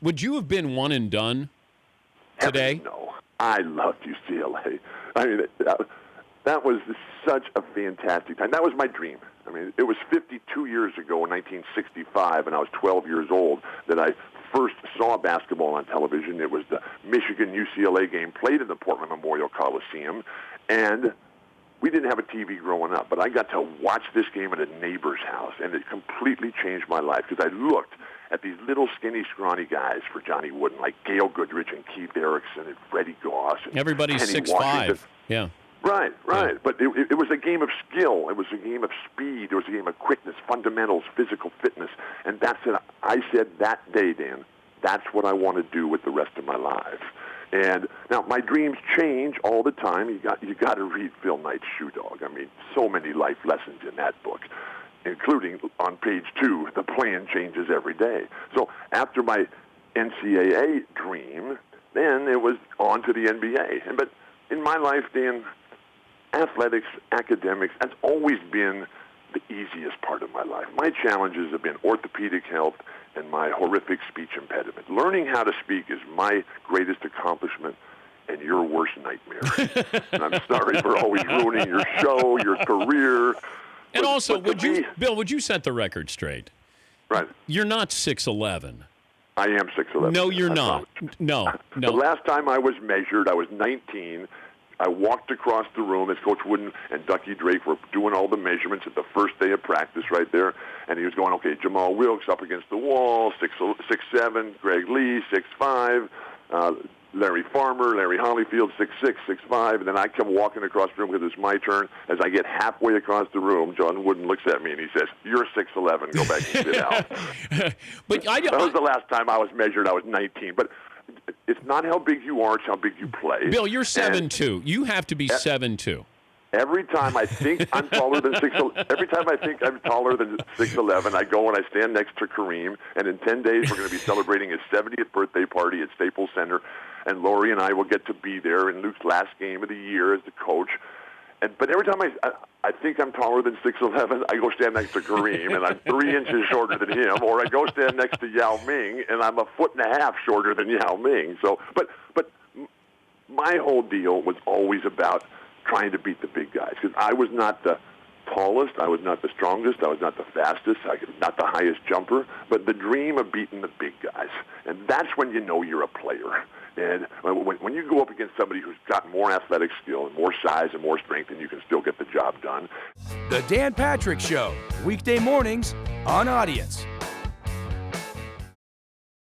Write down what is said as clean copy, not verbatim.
Would you have been one and done today? No. I loved UCLA. I mean, that was such a fantastic time. That was my dream. I mean, it was 52 years ago in 1965, and I was 12 years old, that I first saw basketball on television. It was the Michigan-UCLA game played in the Portland Memorial Coliseum, and we didn't have a TV growing up, but I got to watch this game at a neighbor's house, and it completely changed my life because I looked at these little skinny, scrawny guys for Johnny Wooden, like Gail Goodrich and Keith Erickson and Freddie Goss. And everybody's Kenny 6'5". Yeah. Right. Yeah. But it was a game of skill. It was a game of speed. It was a game of quickness, fundamentals, physical fitness. And that's it. I said that day, Dan, that's what I want to do with the rest of my life. And now my dreams change all the time. You got to read Phil Knight's Shoe Dog. I mean, so many life lessons in that book, including on page 2, the plan changes every day. So after my NCAA dream, then it was on to the NBA. But in my life, Dan, athletics, academics, has always been the easiest part of my life. My challenges have been orthopedic health and my horrific speech impediment. Learning how to speak is my greatest accomplishment and your worst nightmare. And I'm sorry for always ruining your show, your career. And also, Bill, would you set the record straight? Right. You're not 6'11". I am 6'11". No, you're not. No. The last time I was measured, I was 19. I walked across the room as Coach Wooden and Ducky Drake were doing all the measurements at the first day of practice right there. And he was going, okay, Jamal Wilkes up against the wall, 6'7", Greg Lee, 6'5", Larry Farmer, Larry Holyfield, 6'6", 6'5", and then I come walking across the room because it's my turn. As I get halfway across the room, John Wooden looks at me and he says, "You're 6'11", go back and sit down." That was the last time I was measured. I was 19. But it's not how big you are, it's how big you play. Bill, you're 7'2". You have to be 7'2". Every time I think I'm taller than 6'11", every time I think I'm taller than 6'11", I go and I stand next to Kareem, and in 10 days we're going to be celebrating his 70th birthday party at Staples Center, and Lori and I will get to be there in Luke's last game of the year as the coach. But every time I think I'm taller than 6'11", I go stand next to Kareem, and I'm 3 inches shorter than him, or I go stand next to Yao Ming, and I'm 1.5 feet shorter than Yao Ming. So, but my whole deal was always about trying to beat the big guys, because I was not the tallest, I was not the strongest, I was not the fastest, I was not the highest jumper, but the dream of beating the big guys. And that's when you know you're a player. And when you go up against somebody who's got more athletic skill and more size and more strength, and you can still get the job done. The Dan Patrick Show, weekday mornings on Audience.